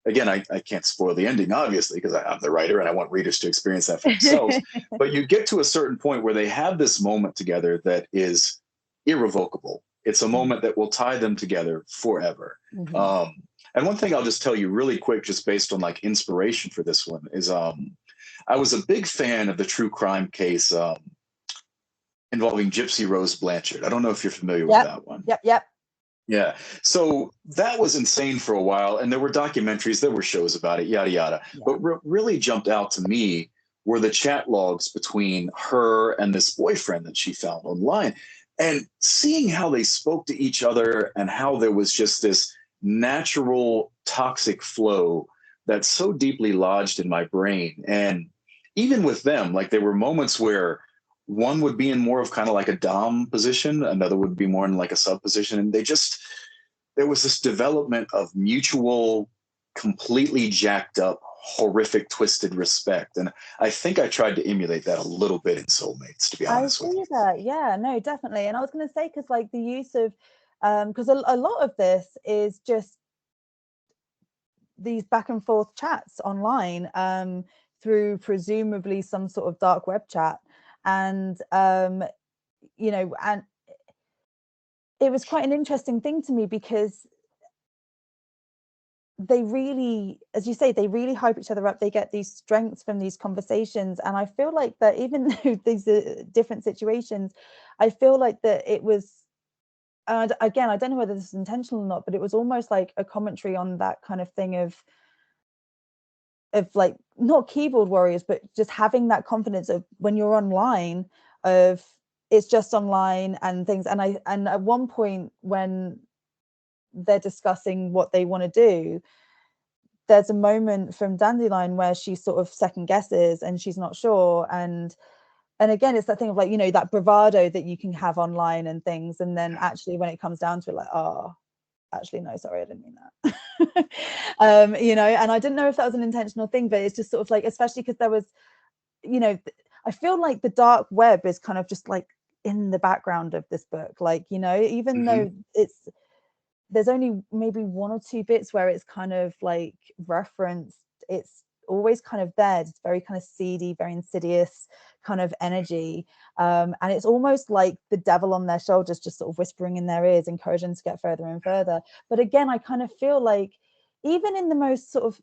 again, I can't spoil the ending, obviously, because I'm the writer and I want readers to experience that for themselves. But you get to a certain point where they have this moment together that is irrevocable. It's a moment that will tie them together forever. And one thing I'll just tell you really quick, just based on like inspiration for this one, is I was a big fan of the true crime case involving Gypsy Rose Blanchard. I don't know if you're familiar with that one. Yep. Yeah. So that was insane for a while. And there were documentaries, there were shows about it, yada, yada. But what really jumped out to me were the chat logs between her and this boyfriend that she found online. And seeing how they spoke to each other and how there was just this natural toxic flow that's so deeply lodged in my brain. And even with them, like there were moments where one would be in more of kind of like a dom position, another would be more in like a sub position, and they just, there was this development of mutual, completely jacked up, horrific, twisted respect. And I think I tried to emulate that a little bit in Soulmates, to be I honest with see you. that. Yeah, no, definitely. And I was going to say, because like the use of, because a lot of this is just these back and forth chats online, through presumably some sort of dark web chat. And, you know, and it was quite an interesting thing to me because they really, as you say, they really hype each other up. They get these strengths from these conversations. And I feel like that even though these are different situations, I feel like that it was, and again, I don't know whether this is intentional or not, but it was almost like a commentary on that kind of thing of like, not keyboard warriors, but just having that confidence of when you're online, of it's just online and things. And at one point when they're discussing what they want to do, there's a moment from Dandelion where she sort of second guesses and she's not sure. And again, it's that thing of like, you know, that bravado that you can have online and things, and then actually when it comes down to it, like, oh, actually no, sorry, I didn't mean that. You know, and I didn't know if that was an intentional thing, but it's just sort of like, especially because there was, you know, I feel like the dark web is kind of just like in the background of this book, like, you know, even Mm-hmm. though there's only maybe one or two bits where it's kind of like referenced, it's always kind of there. It's very kind of seedy, very insidious kind of energy, and it's almost like the devil on their shoulders just sort of whispering in their ears, encouraging them to get further and further. But again, I kind of feel like even in the most sort of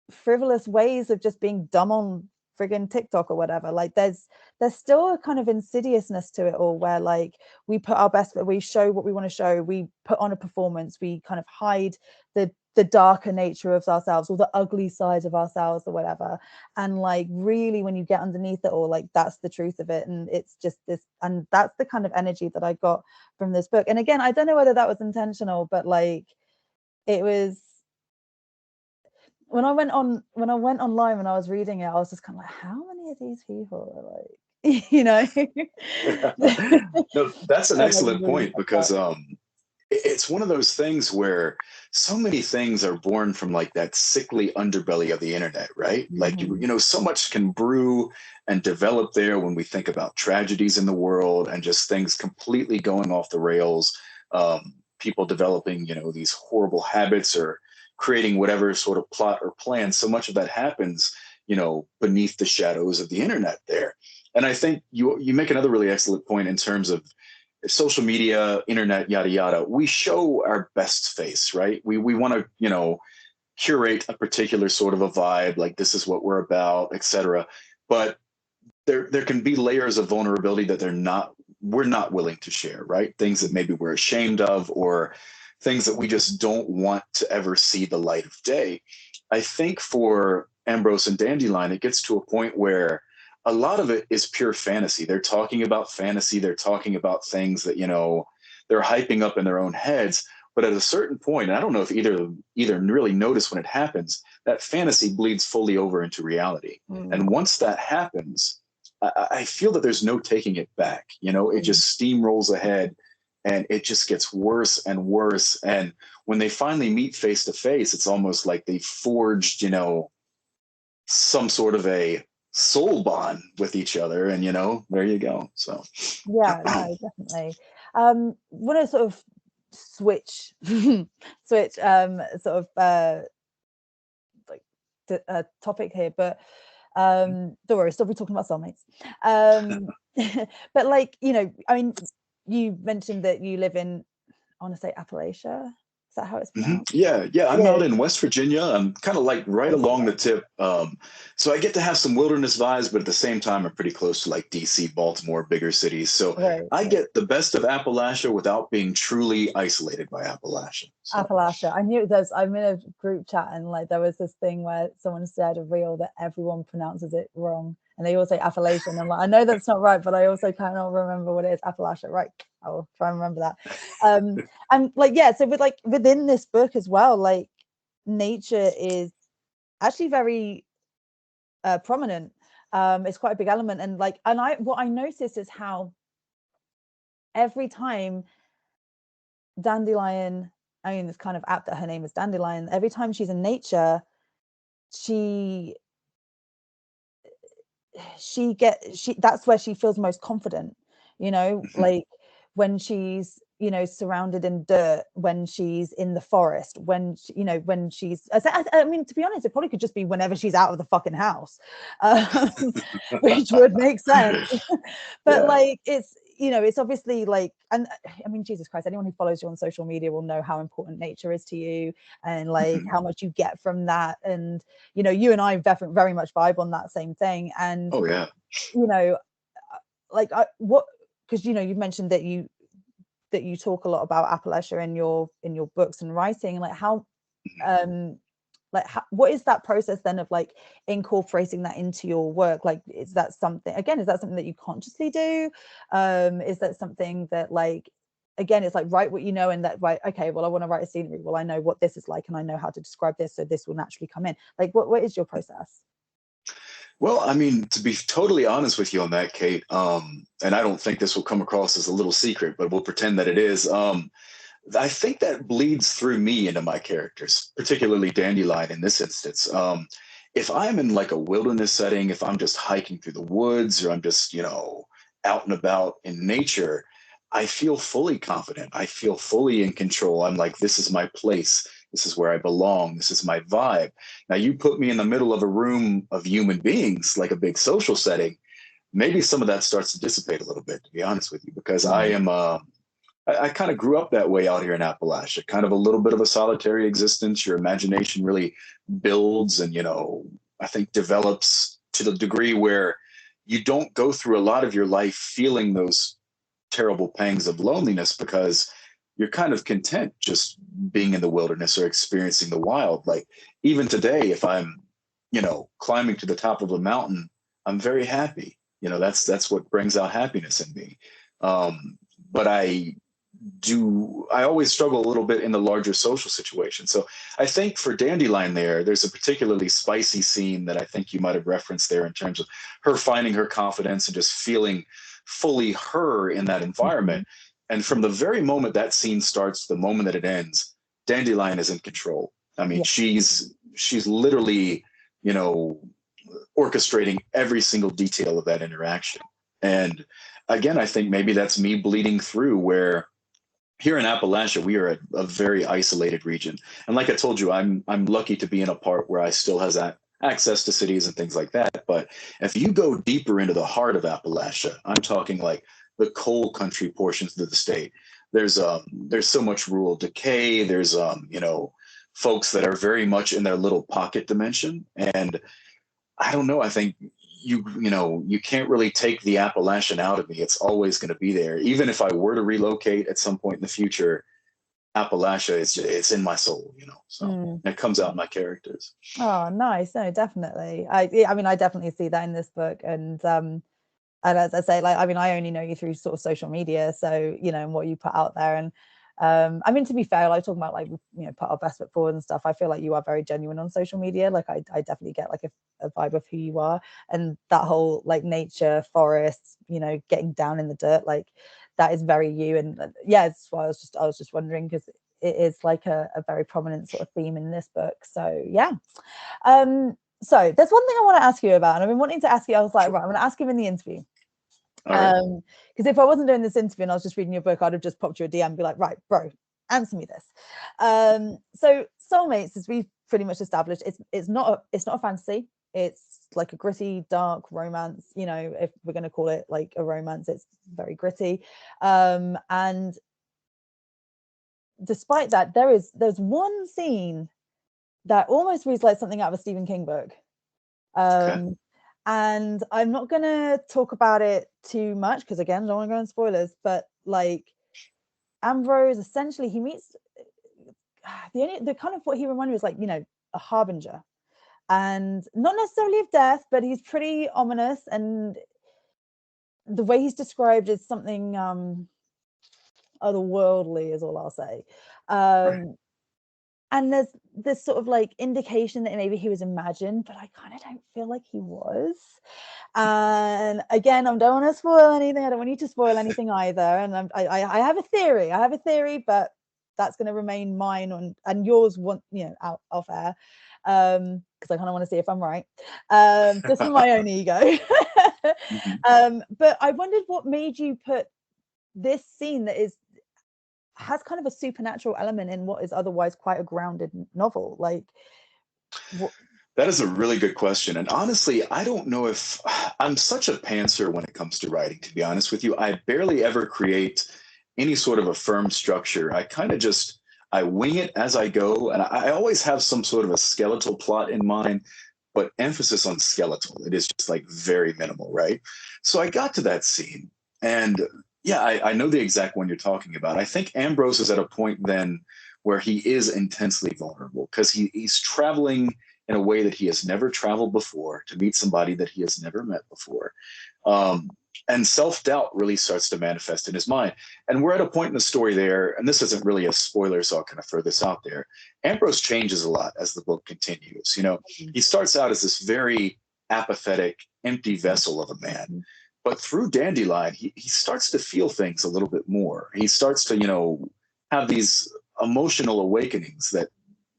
frivolous ways of just being dumb on friggin' TikTok or whatever, like there's still a kind of insidiousness to it all, where like we put our best, we show what we want to show, we put on a performance, we kind of hide the darker nature of ourselves or the ugly side of ourselves or whatever. And like really when you get underneath it all, like that's the truth of it. And it's just this, and that's the kind of energy that I got from this book. And again, I don't know whether that was intentional, but like it was, when I went online, when I was reading it, I was just kind of like, how many of these people are like, you know? No, that's an excellent Really point because it's one of those things where so many things are born from like that sickly underbelly of the internet, right? Like mm-hmm. you know, so much can brew and develop there when we think about tragedies in the world and just things completely going off the rails. People developing, you know, these horrible habits or creating whatever sort of plot or plan. So much of that happens, you know, beneath the shadows of the internet there. And I think you make another really excellent point in terms of social media, internet, yada yada. We show our best face, right? We want to, you know, curate a particular sort of a vibe, like this is what we're about, etc. But there can be layers of vulnerability that we're not willing to share, right? Things that maybe we're ashamed of, or things that we just don't want to ever see the light of day. I think for Ambrose and Dandelion, it gets to a point where a lot of it is pure fantasy. They're talking about fantasy. They're talking about things that, you know, they're hyping up in their own heads. But at a certain point, and I don't know if either really notice when it happens, that fantasy bleeds fully over into reality. Mm-hmm. And once that happens, I feel that there's no taking it back. You know, it just steamrolls ahead and it just gets worse and worse. And when they finally meet face to face, it's almost like they forged, you know, some sort of a soul bond with each other. And, you know, there you go. So, Yeah, no, definitely. Want to sort of switch, switch, sort of like topic here, but don't worry, still be talking about soulmates. But like, you know, I mean, you mentioned that you live in, I want to say Appalachia. Is that how it's pronounced? Yeah. It I'm out is. in West Virginia. I'm kind of like right It's along the great. tip. So I get to have some wilderness vibes, but at the same time, I'm pretty close to like DC, Baltimore, bigger cities. So Right, I right. get the best of Appalachia without being truly isolated by Appalachia. So Appalachia. I knew there's. I'm in a group chat and like there was this thing where someone said a reel that everyone pronounces it wrong, and they all say Appalachian. And I'm like, I know that's not right, but I also cannot remember what it is. Appalachia, right? I will try and remember that. And like yeah, so with like within this book as well, like nature is actually very prominent. It's quite a big element, and like, and I what I noticed is how every time Dandelion, I mean, it's kind of apt that her name is Dandelion. Every time she's in nature, she she that's where she feels most confident, you know, mhm. like when she's, you know, surrounded in dirt, when she's in the forest, when she, you know, when she's I mean, to be honest, it probably could just be whenever she's out of the fucking house, um, which would make sense. But Yeah. like it's, you know, it's obviously like, and I mean, Jesus Christ, anyone who follows you on social media will know how important nature is to you and like Mhm. how much you get from that. And you know, you and I definitely very much vibe on that same thing. And Oh yeah. you know, like what, because you know, you've mentioned that you talk a lot about Appalachia in your books and writing. Like how um like how, what is that process then of like incorporating that into your work? Like is that something, again, is that something that you consciously do? Is that something that like, again, it's like write what you know, and that right, okay, well I want to write a scenery, well I know what this is like and I know how to describe this, so this will naturally come in. Like what is your process? Well, I mean, to be totally honest with you on that, Kate, and I don't think this will come across as a little secret, but we'll pretend that it is. I think that bleeds through me into my characters, particularly Dandelion in this instance. If I'm in like a wilderness setting, if I'm just hiking through the woods or I'm just, you know, out and about in nature, I feel fully confident. I feel fully in control. I'm like, this is my place. This is where I belong. This is my vibe. Now, you put me in the middle of a room of human beings, like a big social setting, maybe some of that starts to dissipate a little bit, to be honest with you, because I Mm, am I kind of grew up that way out here in Appalachia, kind of a little bit of a solitary existence. Your imagination really builds and, you know, I think develops to the degree where you don't go through a lot of your life feeling those terrible pangs of loneliness because you're kind of content just being in the wilderness or experiencing the wild. Like even today, if I'm, you know, climbing to the top of a mountain, I'm very happy. You know, that's what brings out happiness in me. But I always struggle a little bit in the larger social situation. So I think for Dandelion there's a particularly spicy scene that I think you might have referenced there in terms of her finding her confidence and just feeling fully her in that mhm. environment. And from the very moment that scene starts to the moment that it ends, Dandelion is in control. I mean, Yeah, she's literally, you know, orchestrating every single detail of that interaction. And again, I think maybe that's me bleeding through where here in Appalachia, we are a very isolated region. And like I told you, I'm lucky to be in a part where I still has access to cities and things like that. But if you go deeper into the heart of Appalachia, I'm talking like the coal country portions of the state. There's so much rural decay. There's you know, folks that are very much in their little pocket dimension. And I don't know. I think you know you can't really take the Appalachian out of me. It's always going to be there. Even if I were to relocate at some point in the future, Appalachia is it's in my soul. You know, so mm. it comes out in my characters. Oh nice, no definitely, I mean I definitely see that in this book. And as I say, like, I mean, I only know you through sort of social media, so you know, and what you put out there. And I mean, to be fair, like talking about like, you know, put our best foot forward and stuff, I feel like you are very genuine on social media. Like I definitely get like a vibe of who you are, and that whole like nature, forests, you know, getting down in the dirt, like that is very you. And yeah, it's why I was just wondering, because it is like a very prominent sort of theme in this book. So yeah. So there's one thing I want to ask you about, and I've been wanting to ask you. I was like, Sure. right, I'm going to ask you in the interview. All right. Because if I wasn't doing this interview and I was just reading your book, I'd have just popped you a DM and be like, right, bro, answer me this. So Soulmates, as we've pretty much established, it's not a fantasy. It's like a gritty, dark romance. You know, if we're going to call it like a romance, it's very gritty. And despite that, there's one scene that almost reads like something out of a Stephen King book. Okay. And I'm not gonna talk about it too much because again, don't want to go on spoilers, but like Ambrose essentially he meets the kind of what he reminded me is like, you know, a harbinger. And not necessarily of death, but he's pretty ominous, and the way he's described is something otherworldly is all I'll say. Right. And there's this sort of like indication that maybe he was imagined, but I kind of don't feel like he was. And again, I don't want to spoil anything. I don't want you to spoil anything either. And I have a theory. I have a theory, but that's going to remain mine and yours. Want you know out off air because I kind of want to see if I'm right. Just for my own ego. Mhm. But I wondered what made you put this scene that has kind of a supernatural element in what is otherwise quite a grounded novel. Like, what? That is a really good question. And honestly, I don't know if I'm such a pantser when it comes to writing, to be honest with you. I barely ever create any sort of a firm structure. I kind of just I wing it as I go. And I always have some sort of a skeletal plot in mind, but emphasis on skeletal. It is just like very minimal, right? So I got to that scene and yeah, I know the exact one you're talking about. I think Ambrose is at a point then where he is intensely vulnerable because he's traveling in a way that he has never traveled before to meet somebody that he has never met before. Um, and self doubt really starts to manifest in his mind. And we're at a point in the story there, and this isn't really a spoiler, so I'll kind of throw this out there. Ambrose changes a lot as the book continues. You know, he starts out as this very apathetic, empty vessel of a man. But through Dandelion, he starts to feel things a little bit more. He starts to, you know, have these emotional awakenings that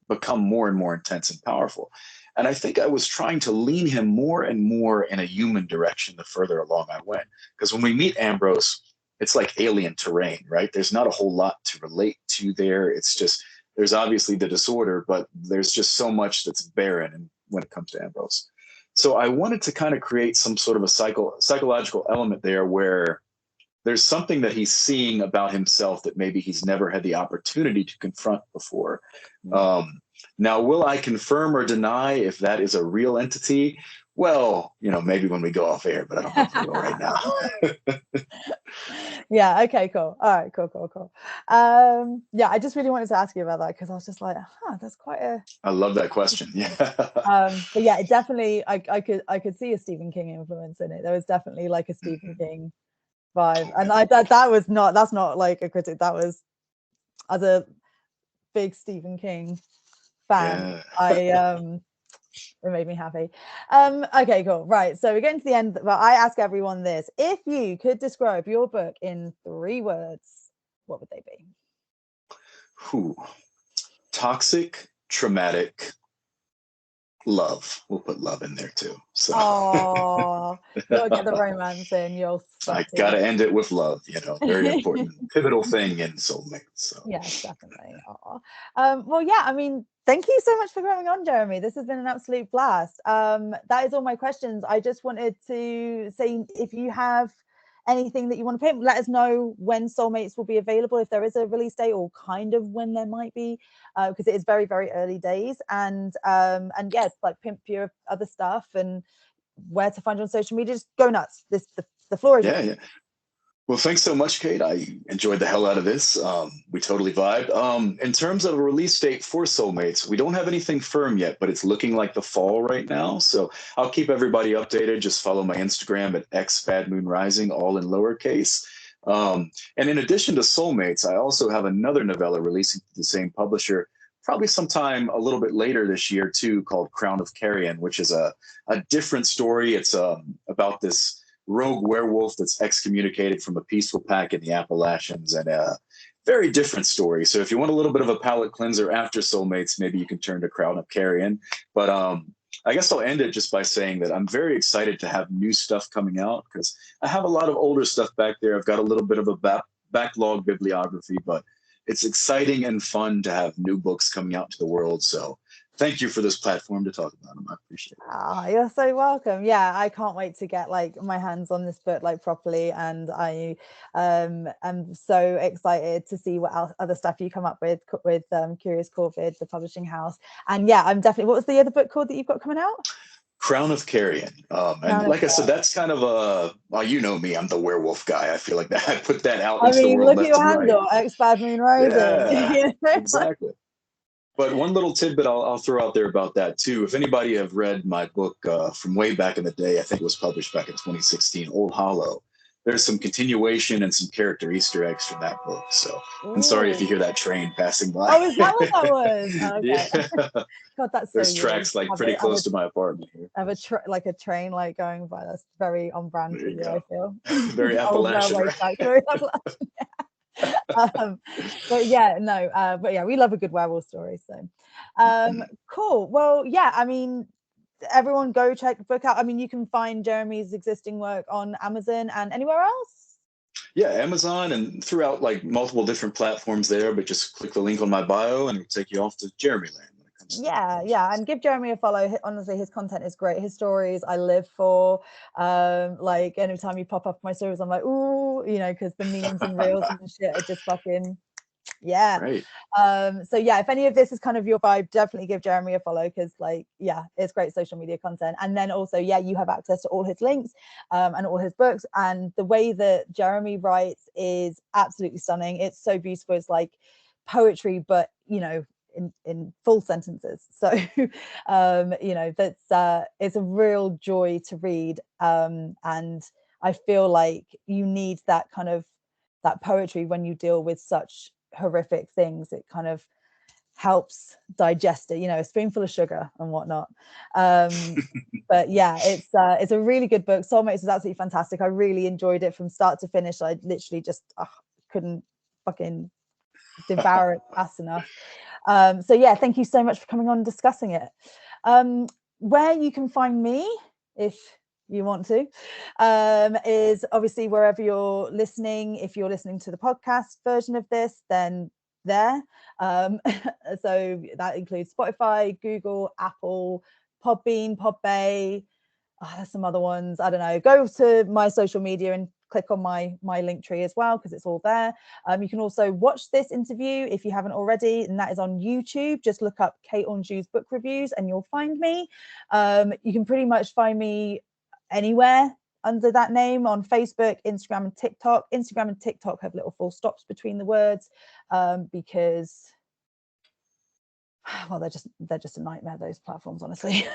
become more and more intense and powerful. And I think I was trying to lean him more and more in a human direction the further along I went. Because when we meet Ambrose, it's like alien terrain, right? There's not a whole lot to relate to there. It's just, there's obviously the disorder, but there's just so much that's barren when it comes to Ambrose. So I wanted to kind of create some sort of a psychological element there where there's something that he's seeing about himself that maybe he's never had the opportunity to confront before. Now, will I confirm or deny if that is a real entity? Well, you know, maybe when we go off air, but I don't know if we will right now. Yeah, okay, cool. All right, cool. Yeah, I just really wanted to ask you about that because I was just like, that's quite a I love that question. Yeah. but yeah, it definitely I could see a Stephen King influence in it. There was definitely like a Stephen King vibe. And that's not like a critic. That was as a big Stephen King fan, Yeah. it made me happy. Okay, cool. Right. So we're getting to the end, but I ask everyone this. If you could describe your book in 3 words, what would they be? Whew. Toxic, traumatic, love. We'll put love in there too. So Oh, you'll get the romance in, you'll I sweaty. got to end it with love, you know, very important, pivotal thing in Soulmates. So Yes, definitely. Well, yeah, I mean, thank you so much for coming on, Jeremy. This has been an absolute blast. That is all my questions. I just wanted to say if you have anything that you want to put, let us know when Soulmates will be available, if there is a release date, or kind of when there might be, because it is very, very early days. And yes, like pimp your other stuff and where to find you on social media. Just go nuts. The floor is yours. yeah. Well, thanks so much, Kate. I enjoyed the hell out of this. We totally vibed. In terms of a release date for Soulmates, we don't have anything firm yet, but it's looking like the fall right now. So I'll keep everybody updated. Just follow my Instagram at xbadmoonrising, all in lowercase. And in addition to Soulmates, I also have another novella releasing to the same publisher, probably sometime a little bit later this year too, called Crown of Carrion, which is a different story. It's about this rogue werewolf that's excommunicated from a peaceful pack in the Appalachians, and a very different story. So if you want a little bit of a palate cleanser after Soulmates, maybe you can turn to Crown of Carrion. But I guess I'll end it just by saying that I'm very excited to have new stuff coming out because I have a lot of older stuff back there. I've got a little bit of a backlog bibliography, but it's exciting and fun to have new books coming out to the world. So thank you for this platform to talk about them. I appreciate it. Ah, you're so welcome. Yeah, I can't wait to get like my hands on this book like properly, and I am so excited to see what else, other stuff you come up with Curious Corvid, the publishing house. And yeah, I'm definitely. What was the other book called that you've got coming out? Crown of Carrion. And Crown of like I said, that's kind of well, you know me, I'm the werewolf guy. I feel like that I put that out I into the mean, world look at left your and right. handle, Ex Bad Moon Rising. Yeah, You know? exactly. But one little tidbit I'll throw out there about that too. If anybody have read my book from way back in the day, I think it was published back in 2016, Old Hollow, there's some continuation and some character Easter eggs from that book. So I'm sorry if you Ooh. hear that train passing by. Oh, is that what that was? Oh, okay. Yeah, God, that's so there's you. tracks like pretty close to my apartment here. Have a like a train like going by. That's very on brand There for you you, I go. feel. Very Old Appalachian, railway right? tracks, very Appalachian. But yeah, no, but yeah, we love a good werewolf story. So cool. Well, yeah, I mean, everyone go check the book out. I mean, you can find Jeremy's existing work on Amazon and anywhere else. Yeah, Amazon and throughout like multiple different platforms there, but just click the link on my bio and it'll take you off to Jeremy Land when it comes to Yeah, and give Jeremy a follow. Honestly, his content is great. His stories I live for. Like anytime you pop up my stories, I'm like, ooh, you know, because the memes and reels and shit are just fucking yeah. Right. So yeah, if any of this is kind of your vibe, definitely give Jeremy a follow, because like yeah, it's great social media content. And then also yeah, you have access to all his links and all his books, and the way that Jeremy writes is absolutely stunning. It's so beautiful. It's like poetry, but you know, in full sentences. So you know, that's it's a real joy to read, and I feel like you need that kind of that poetry when you deal with such horrific things. It kind of helps digest it, you know, a spoonful of sugar and whatnot. But yeah, it's a really good book. Soulmates is absolutely fantastic. I really enjoyed it from start to finish. I literally just couldn't fucking devour it fast enough. So yeah, thank you so much for coming on and discussing it. Where you can find me, if you want to, is obviously wherever you're listening. If you're listening to the podcast version of this, then there. So that includes Spotify, Google, Apple, Podbean, Podbay. Oh, there's some other ones. I don't know. Go to my social media and click on my link tree as well, because it's all there. You can also watch this interview if you haven't already, and that is on YouTube. Just look up Kate Anjou's book reviews and you'll find me. You can pretty much find me anywhere under that name on Facebook, Instagram, and TikTok. Instagram and TikTok have little full stops between the words because, well, they're just a nightmare, those platforms, honestly.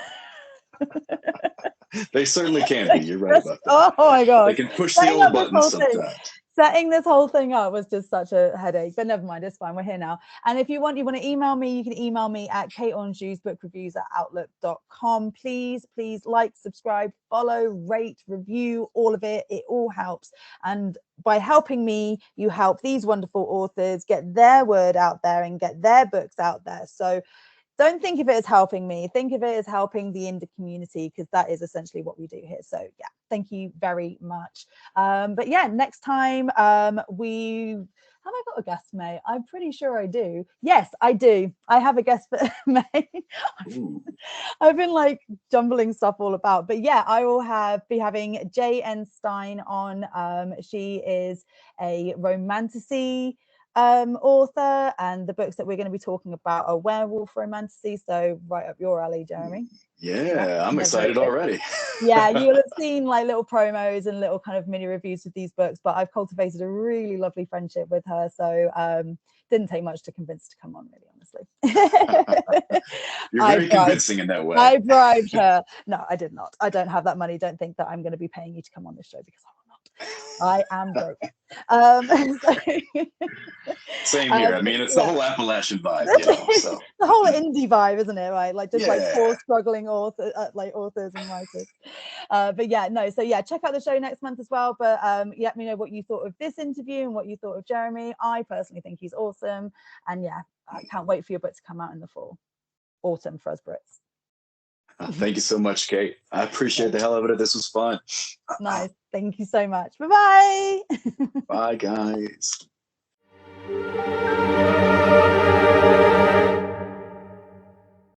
They certainly can be. You're right about that. Oh my god, they can push the old buttons sometimes. Setting this whole thing up was just such a headache, but never mind, it's fine, we're here now. And if you want to email me, you can email me at kateanjou'sbookreviews@outlook.com. Please like, subscribe, follow, rate, review, all of it. It all helps, and by helping me, you help these wonderful authors get their word out there and get their books out there. So don't think of it as helping me, think of it as helping the indie community, because that is essentially what we do here. So yeah, thank you very much. But yeah, next time we have I got a guest, May? I'm pretty sure I do. Yes, I do. I have a guest for May. I've been like jumbling stuff all about, but yeah, I will be having J.N. Stein on. She is a romantasy author, and the books that we're going to be talking about are werewolf romantasy, so right up your alley, Jeremy. Yeah, I'm excited already. Yeah, you'll have seen like little promos and little kind of mini reviews with these books, but I've cultivated a really lovely friendship with her, so didn't take much to convince her to come on, really, honestly. You're very convincing in that way. I bribed her. No, I did not. I don't have that money. Don't think that I'm going to be paying you to come on this show, because I will not. I am broke. Same here. I mean, it's the whole Appalachian vibe, you know. So the whole indie vibe, isn't it? Right, like just like poor struggling authors and writers. But yeah, no. So yeah, check out the show next month as well. But let me know what you thought of this interview and what you thought of Jeremy. I personally think he's awesome, and yeah, I can't wait for your book to come out in the autumn for us Brits. Thank you so much, Kate. I appreciate the hell of it. This was fun. Nice. Thank you so much. Bye-bye. Bye, guys.